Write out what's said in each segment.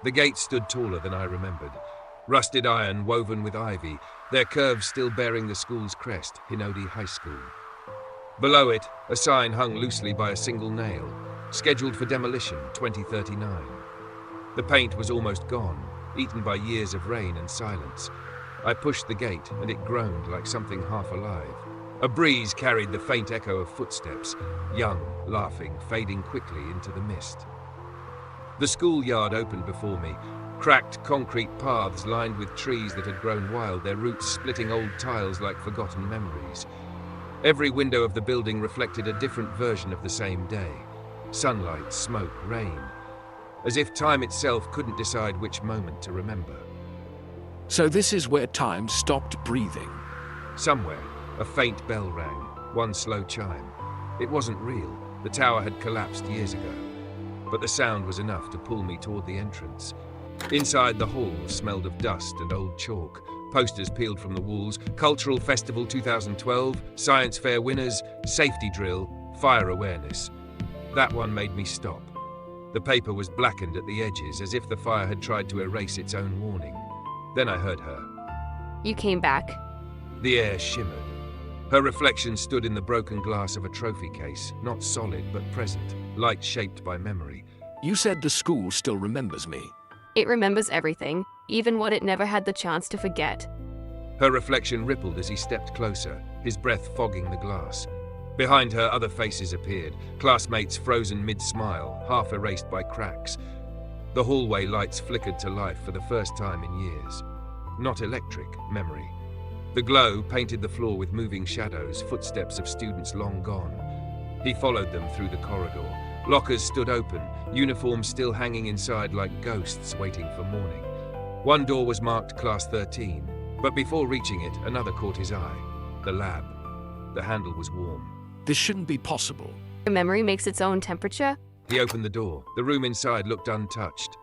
The gates stood taller than I remembered. Rusted iron woven with ivy, their curves still bearing the school's crest, Hinodi High School. Below it, a sign hung loosely by a single nail, scheduled for demolition 2039. The paint was almost gone, eaten by years of rain and silence. I pushed the gate, and it groaned like something half alive. A breeze carried the faint echo of footsteps, young, laughing, fading quickly into the mist. The schoolyard opened before me, cracked concrete paths lined with trees that had grown wild, their roots splitting old tiles like forgotten memories. Every window of the building reflected a different version of the same day. Sunlight, smoke, rain. As if time itself couldn't decide which moment to remember. So this is where time stopped breathing. Somewhere, a faint bell rang, one slow chime. It wasn't real. The tower had collapsed years ago. But the sound was enough to pull me toward the entrance. Inside, the hall smelled of dust and old chalk. Posters peeled from the walls, Cultural Festival 2012, Science Fair winners, safety drill, fire awareness. That one made me stop. The paper was blackened at the edges, as if the fire had tried to erase its own warning. Then I heard her. You came back. The air shimmered. Her reflection stood in the broken glass of a trophy case, not solid but present, light shaped by memory. You said the school still remembers me. It remembers everything, even what it never had the chance to forget. Her reflection rippled as he stepped closer, his breath fogging the glass. Behind her, other faces appeared, classmates frozen mid-smile, half erased by cracks. The hallway lights flickered to life for the first time in years. Not electric, memory. The glow painted the floor with moving shadows, footsteps of students long gone. He followed them through the corridor. Lockers stood open, uniforms still hanging inside like ghosts waiting for morning. One door was marked Class 13, but before reaching it, another caught his eye. The lab. The handle was warm. This shouldn't be possible. Your memory makes its own temperature? He opened the door. The room inside looked untouched.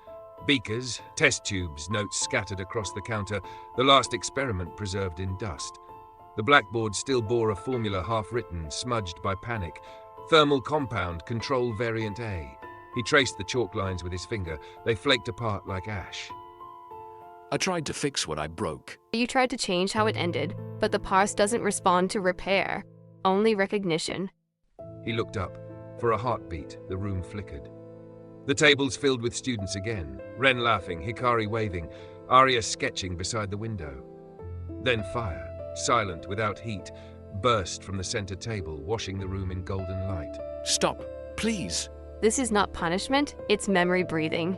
Beakers, test tubes, notes scattered across the counter, the last experiment preserved in dust. The blackboard still bore a formula half-written, smudged by panic. Thermal compound, control variant A. He traced the chalk lines with his finger. They flaked apart like ash. I tried to fix what I broke. You tried to change how it ended, but the parse doesn't respond to repair, only recognition. He looked up. For a heartbeat, the room flickered. The tables filled with students again, Ren laughing, Hikari waving, Arya sketching beside the window. Then fire, silent, without heat, burst from the center table, washing the room in golden light. Stop, please. This is not punishment, it's memory breathing.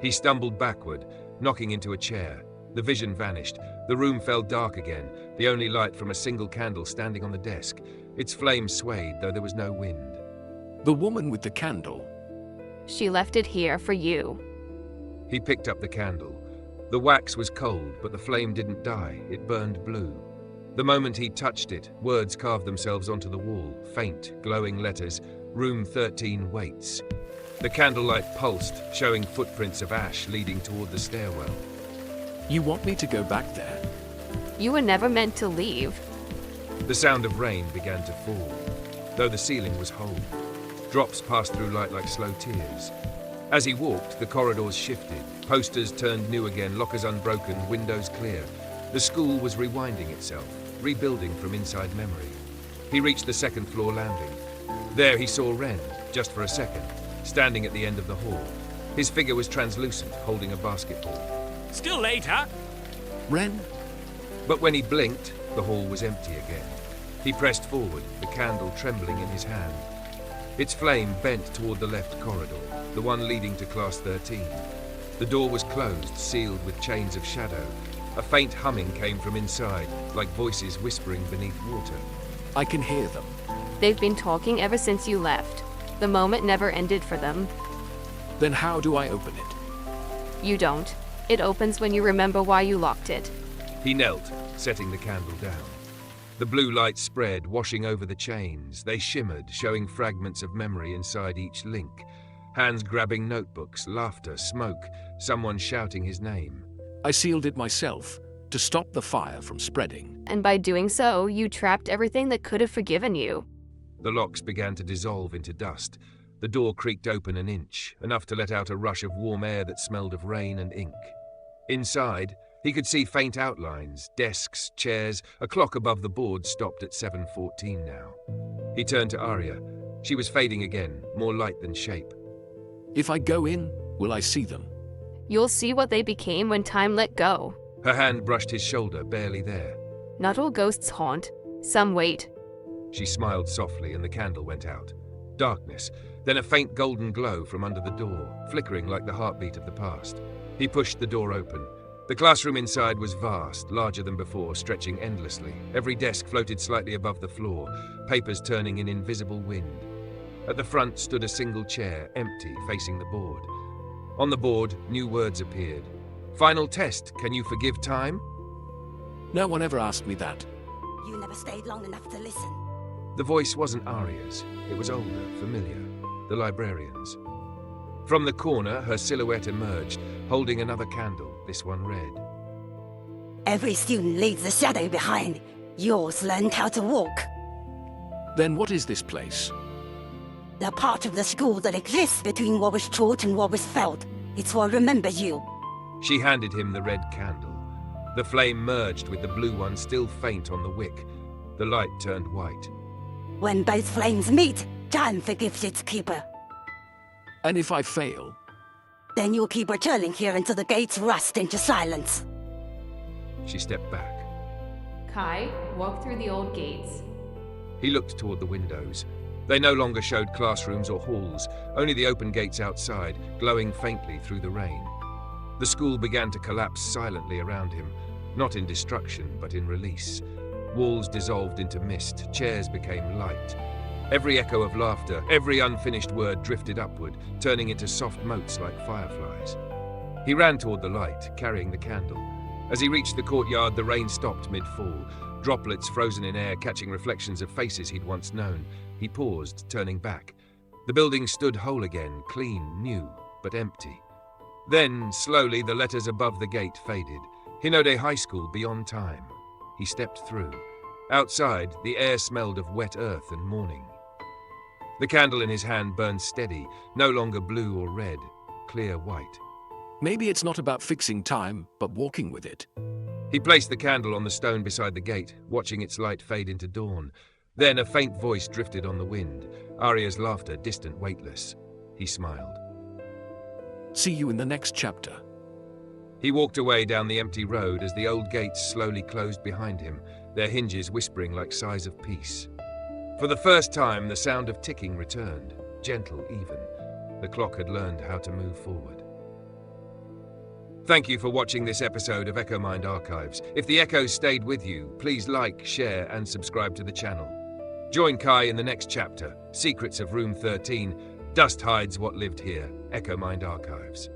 He stumbled backward, knocking into a chair. The vision vanished. The room fell dark again, the only light from a single candle standing on the desk. Its flame swayed, though there was no wind. The woman with the candle. She left it here for you. He picked up the candle. The wax was cold, but the flame didn't die. It burned blue. The moment he touched it, words carved themselves onto the wall, faint, glowing letters. Room 13 waits. The candlelight pulsed, showing footprints of ash leading toward the stairwell. You want me to go back there? You were never meant to leave. The sound of rain began to fall, though the ceiling was whole. Drops passed through light like slow tears. As he walked, the corridors shifted. Posters turned new again, lockers unbroken, windows clear. The school was rewinding itself, rebuilding from inside memory. He reached the second floor landing. There he saw Ren, just for a second, standing at the end of the hall. His figure was translucent, holding a basketball. Still late, huh? Ren? But when he blinked, the hall was empty again. He pressed forward, the candle trembling in his hand. Its flame bent toward the left corridor, the one leading to Class 13. The door was closed, sealed with chains of shadow. A faint humming came from inside, like voices whispering beneath water. I can hear them. They've been talking ever since you left. The moment never ended for them. Then how do I open it? You don't. It opens when you remember why you locked it. He knelt, setting the candle down. The blue light spread, washing over the chains. They shimmered, showing fragments of memory inside each link. Hands grabbing notebooks, laughter, smoke, someone shouting his name. I sealed it myself, to stop the fire from spreading. And by doing so, you trapped everything that could have forgiven you. The locks began to dissolve into dust. The door creaked open an inch, enough to let out a rush of warm air that smelled of rain and ink. Inside, he could see faint outlines, desks, chairs. A clock above the board stopped at 7:14 now. He turned to Arya. She was fading again, more light than shape. If I go in, will I see them? You'll see what they became when time let go. Her hand brushed his shoulder, barely there. Not all ghosts haunt. Some wait. She smiled softly and the candle went out. Darkness, then a faint golden glow from under the door, flickering like the heartbeat of the past. He pushed the door open. The classroom inside was vast, larger than before, stretching endlessly. Every desk floated slightly above the floor, papers turning in invisible wind. At the front stood a single chair, empty, facing the board. On the board, new words appeared. Final test, can you forgive time? No one ever asked me that. You never stayed long enough to listen. The voice wasn't Arya's. It was older, familiar. The librarian's. From the corner, her silhouette emerged, holding another candle, this one red. Every student leaves a shadow behind. Yours learned how to walk. Then what is this place? The part of the school that exists between what was taught and what was felt. It's what remembers you. She handed him the red candle. The flame merged with the blue one still faint on the wick. The light turned white. When both flames meet, time forgives its keeper. And if I fail? Then you'll keep returning here until the gates rust into silence. She stepped back. Kai, walk through the old gates. He looked toward the windows. They no longer showed classrooms or halls, only the open gates outside, glowing faintly through the rain. The school began to collapse silently around him, not in destruction, but in release. Walls dissolved into mist, chairs became light. Every echo of laughter, every unfinished word drifted upward, turning into soft motes like fireflies. He ran toward the light, carrying the candle. As he reached the courtyard, the rain stopped mid-fall, droplets frozen in air catching reflections of faces he'd once known. He paused, turning back. The building stood whole again, clean, new, but empty. Then, slowly, the letters above the gate faded. Hinode High School beyond time. He stepped through. Outside, the air smelled of wet earth and morning. The candle in his hand burned steady, no longer blue or red, clear white. Maybe it's not about fixing time, but walking with it. He placed the candle on the stone beside the gate, watching its light fade into dawn. Then a faint voice drifted on the wind, Arya's laughter distant, weightless. He smiled. See you in the next chapter. He walked away down the empty road as the old gates slowly closed behind him, their hinges whispering like sighs of peace. For the first time, the sound of ticking returned, gentle even. The clock had learned how to move forward. Thank you for watching this episode of EchoMind Archives. If the echoes stayed with you, please like, share, and subscribe to the channel. Join Kai in the next chapter, Secrets of Room 13. Dust hides what lived here. EchoMind Archives.